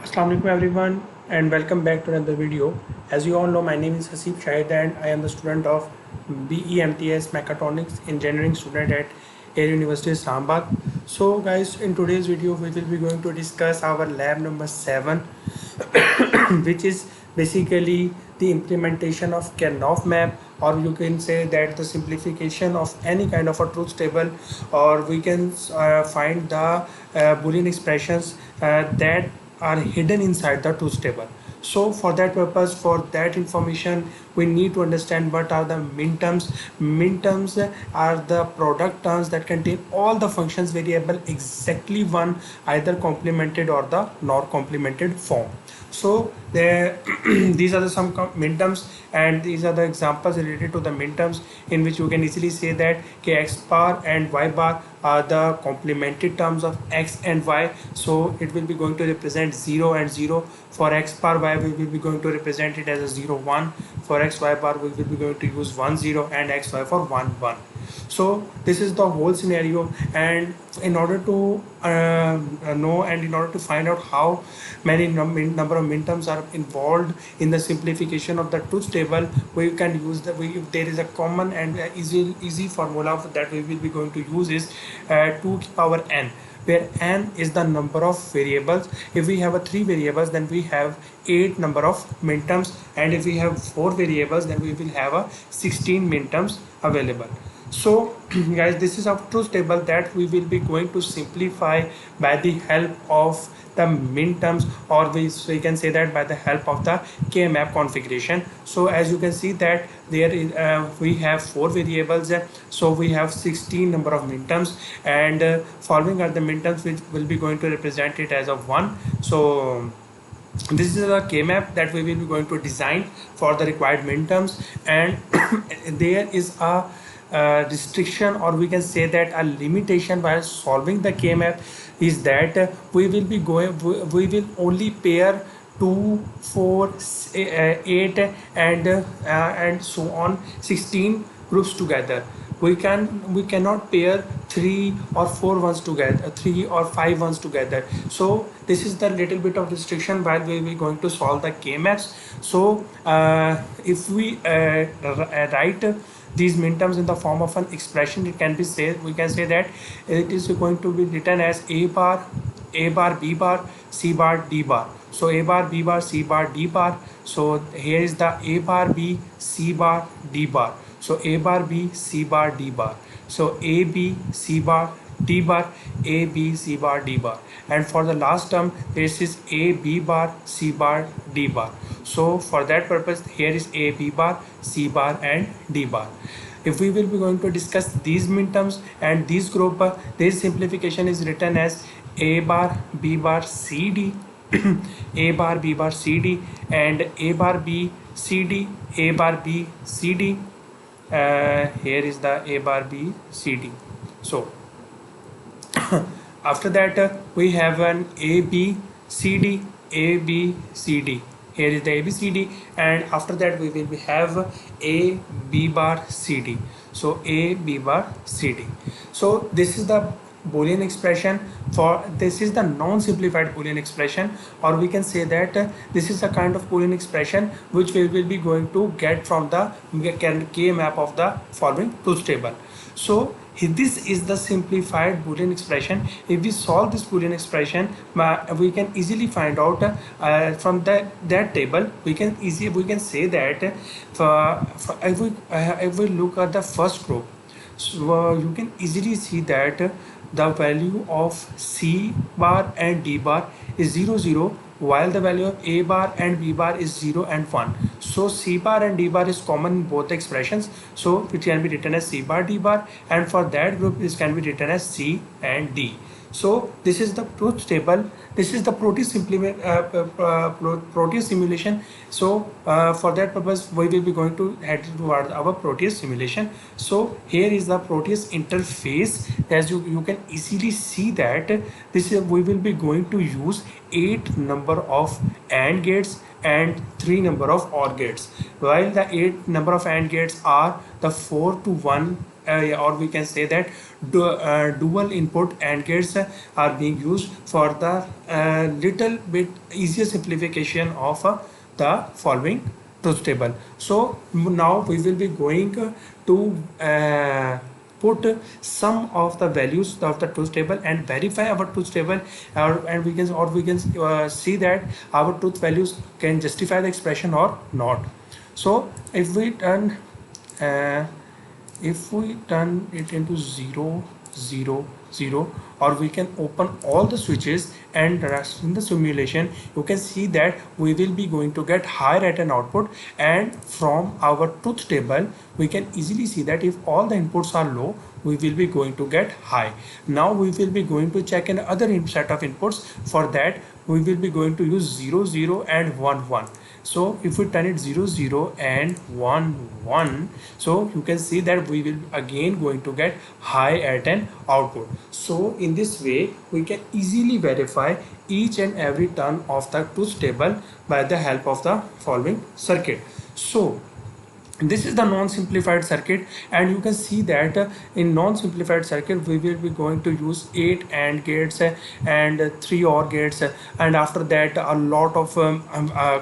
Assalamu alaikum everyone and welcome back to another video. As you all know, my name is Hasib Shahid and I am the student of BEMTS Mechatronics Engineering student at Air University Islamabad. So guys, in today's video we will be going to discuss our lab number 7 which is basically the implementation of Kernoff map, or you can say that the simplification of any kind of a truth table, or we can find the Boolean expressions that are hidden inside the truth table. So for that purpose, for that information, we need to understand what are the minterms. Minterms are the product terms that contain all the functions variable exactly one, either complemented or the not complemented form. So there these are the some minterms, and these are the examples related to the minterms, in which you can easily say that x bar and y bar are the complemented terms of x and y. So it will be going to represent 0 and 0. For x bar y, we will be going to represent it as a 0 1. For x y bar, we will be going to use 1 0, and x y for 1 1. So this is the whole scenario, and in order to know, and in order to find out how many number of minterms are involved in the simplification of the truth table, we can use there is a common and easy formula that we will be going to use is 2 to power n, where n is the number of variables. If we have a 3 variables, then we have 8 number of minterms, and if we have 4 variables, then we will have a 16 minterms available. So guys, this is our truth table that we will be going to simplify by the help of the minterms, or we can say that by the help of the K-map configuration. So as you can see that there is we have 4 variables, so we have 16 number of minterms, and following are the minterms which will be going to represent it as a 1. So this is a K-map that we will be going to design for the required minterms, and there is a restriction, or we can say that a limitation while solving the K-map is that we will only pair 2 4 8 and so on 16 groups together. We cannot pair 3 or 4 ones together, 3 or 5 ones together. So this is the little bit of restriction while we will going to solve the K-maps. So if we write these minterms in the form of an expression, it can be said, we can say that it is going to be written as a bar b bar c bar d bar. So a bar b bar c bar d bar. So here is the a bar b c bar d bar. So a bar b c bar d bar. So a b c bar d bar, a b c bar d bar, and for the last term this is a b bar c bar d bar. So for that purpose, here is a b bar c bar and d bar. If we will be going to discuss these minterms and these group, this simplification is written as a bar b bar c d a bar b bar c d, and a bar b c d, a bar b c d. Here is the a bar b c d. So after that, we have an a b c d, a b c d. Here is the a b c d, and after that we will have a b bar c d. So a b bar c d. So this is the Boolean expression. For this is the non-simplified Boolean expression, or we can say that this is a kind of Boolean expression which we will be going to get from the K-map of the following truth table. So this is the simplified Boolean expression. If we solve this Boolean expression, we can easily find out from that table. We can say that if we look at the first group, so you can easily see that the value of c bar and d bar is 0 0, while the value of a bar and b bar is 0 and 1. So c bar and d bar is common in both expressions, so it can be written as c bar d bar, and for that group this can be written as c and d. So this is the truth table. This is the Proteus Proteus simulation. So for that purpose, we will be going to head toward our Proteus simulation. So here is the Proteus interface. As you can easily see that this is, we will be going to use 8 number of AND gates and 3 number of OR gates, while the 8 number of AND gates are the 4 to 1, or we can say that dual input AND gates are being used for the little bit easier simplification of the following truth table. So now we will be going to put some of the values of the truth table and verify our truth table, and we can see that our truth values can justify the expression or not. So uh, if we turn it into 0 0 0, or we can open all the switches and rest in the simulation, you can see that we will be going to get higher at an output, and from our truth table we can easily see that if all the inputs are low, we will be going to get high. Now we will be going to check another set of inputs. For that we will be going to use 0 0 and 1 1. So if we turn it 0 0 and 1 1, so you can see that we will again going to get high at an output. So in this way we can easily verify each and every turn of the truth table by the help of the following circuit. So this is the non-simplified circuit, and you can see that in non-simplified circuit we will be going to use 8 AND gates and 3 OR gates, and after that a lot of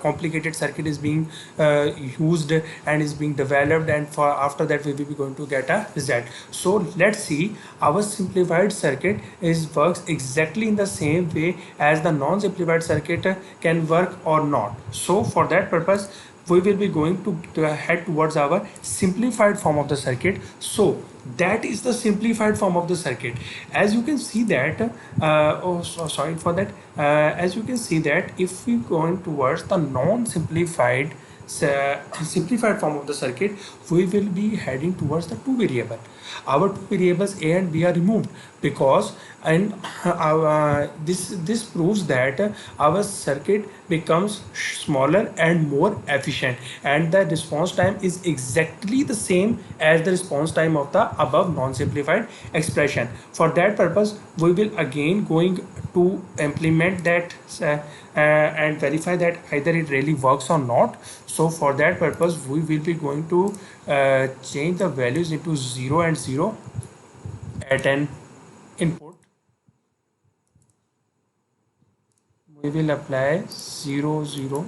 complicated circuit is being used and is being developed, and for after that we will be going to get a result. So let's see, our simplified circuit is works exactly in the same way as the non-simplified circuit can work or not. So for that purpose we will be going to head towards our simplified form of the circuit. So that is the simplified form of the circuit. As you can see that sorry for that, as you can see that if we going towards the non-simplified simplified form of the circuit, we will be heading towards the two variable. Our two variables a and b are removed, because and this proves that our circuit becomes smaller and more efficient, and the response time is exactly the same as the response time of the above non-simplified expression. For that purpose we will again going to implement that and verify that either it really works or not. So for that purpose we will be going to change the values into 0 and 0 at an input. We will apply 0 0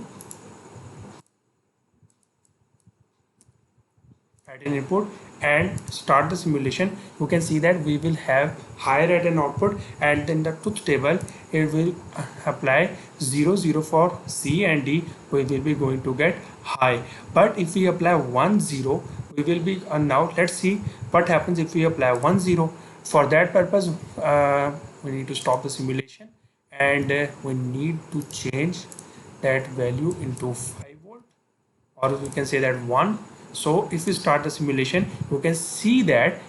at an input and start the simulation. You can see that we will have higher at an output, and then the truth table it will apply 0 0 for C and D. We will be going to get high. But if we apply 1 0, we will be now let's see what happens if we apply 1 0. For that purpose we need to stop the simulation, and we need to change that value into 5 volt, or we can say that 1. So if we start the simulation, you can see that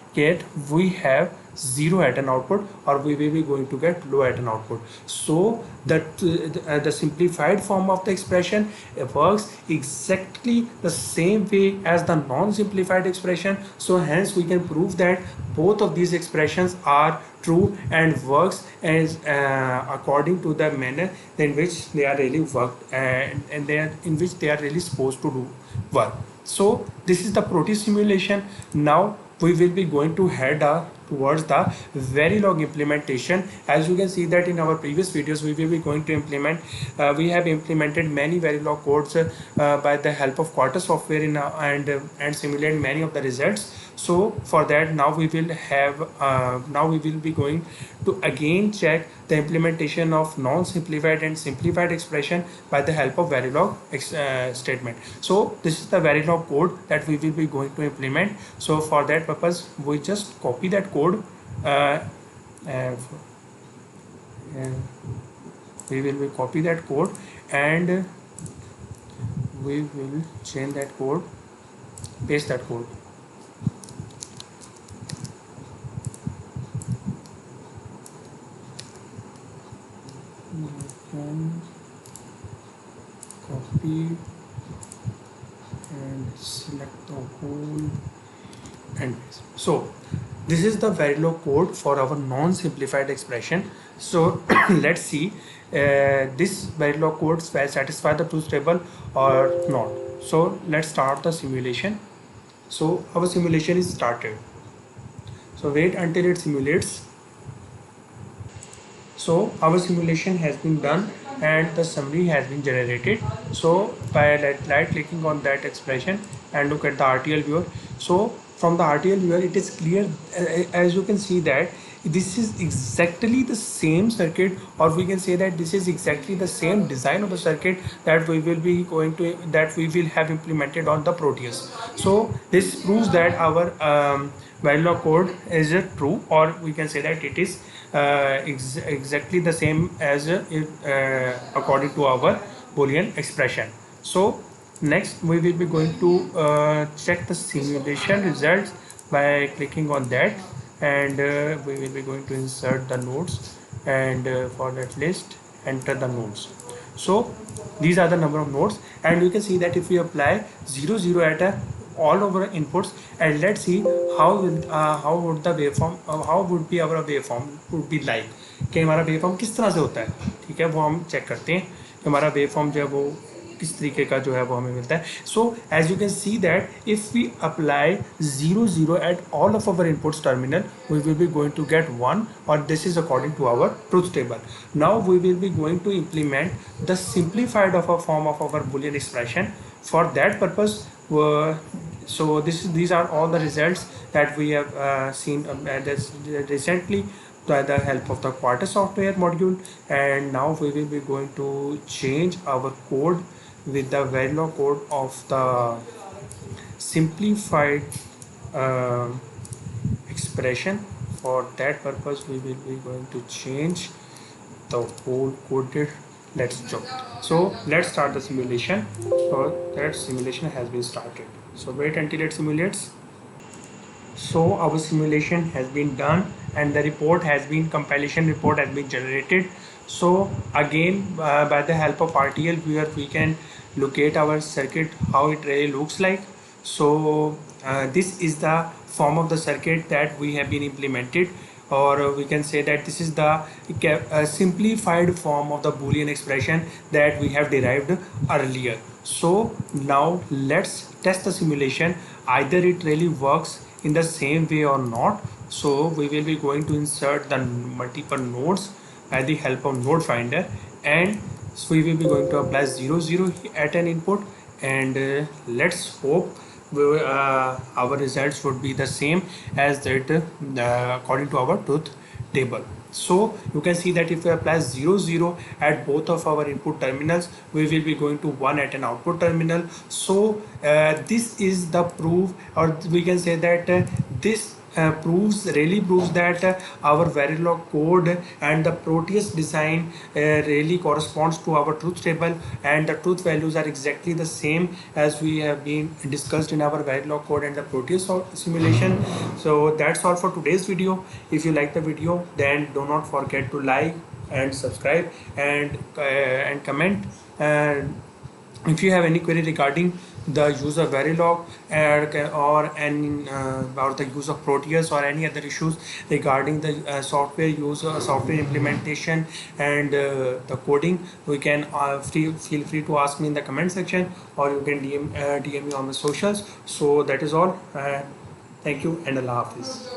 we have 0 at an output, or we will be going to get low at an output. So that the simplified form of the expression works exactly the same way as the non-simplified expression. So hence we can prove that both of these expressions are true and works as according to the manner in which they are really worked, and they are in which they are really supposed to do work. So this is the Proteus simulation. Now we will be going to head towards the Verilog implementation. As you can see that in our previous videos we will be going to implement, we have implemented many Verilog codes by the help of Quartus software and simulate many of the results. So for that now we will have now we will be going to again check the implementation of non-simplified and simplified expression by the help of Verilog statement. So this is the Verilog code that we will be going to implement. So for that purpose we just copy that code, uh, uh, we will be copy that code, and we will change that code, paste that code. You can copy and select the whole and paste. So this is the Verilog code for our non-simplified expression. So let's see this Verilog code satisfy the truth table or not. So let's start the simulation. So our simulation is started. So wait until it simulates. So our simulation has been done and the summary has been generated. So by right clicking on that expression and look at the RTL viewer. So from the RTL viewer, it is clear, as you can see, that this is exactly the same circuit, or we can say that this is exactly the same design of the circuit that we will be we will have implemented on the Proteus. So this proves that our Verilog code is true, or we can say that it is exactly the same as according to our Boolean expression. So next we will be going to check the simulation results by clicking on that, and we will be going to insert the nodes, and for that list enter the nodes. So these are the number of nodes, and you can see that if we apply 0 0 at all over inputs, and let's see how would the waveform how would be our waveform would be like, कि हमारा waveform किस तरह से होता है, ठीक है, वो हम चेक करते हैं कि हमारा waveform जो है वो किस तरीके का जो है वो हमें मिलता है. So as you can see that if we apply 0 0 at all of our inputs terminal, we will be going to get 1, or this is according to our truth table. Now we will be going to implement the simplified of a form of our Boolean expression. For that purpose, so these are all the results that we have seen recently by the help of the Quartus software module. And now we will be going to change our code with the Verilog code of the simplified expression. For that purpose, we will be going to change the whole coded. Let's jump. So let's start the simulation. So that simulation has been started. So wait until it simulates. So our simulation has been done and the report has been compilation report has been generated. So again by the help of RTL viewer we can locate our circuit, how it really looks like. So this is the form of the circuit that we have been implemented, or we can say that this is the simplified form of the Boolean expression that we have derived earlier. So now let's test the simulation, either it really works in the same way or not. So we will be going to insert the multiple nodes by the help of node finder, and so we will be going to apply 0 0 at an input, and let's hope our results would be the same as that according to our truth table. So you can see that if we apply 0 0 at both of our input terminals, we will be going to 1 at an output terminal. So this is the proof, or we can say that this really proves that our Verilog code and the Proteus design really corresponds to our truth table, and the truth values are exactly the same as we have been discussed in our Verilog code and the Proteus simulation. So that's all for today's video. If you like the video, then do not forget to like and subscribe and comment. And if you have any query regarding the use of Verilog or the use of Proteus, or any other issues regarding the software use, software implementation, and the coding, we can feel free to ask me in the comment section, or you can DM me on the socials. So that is all. Thank you and Allah Hafiz.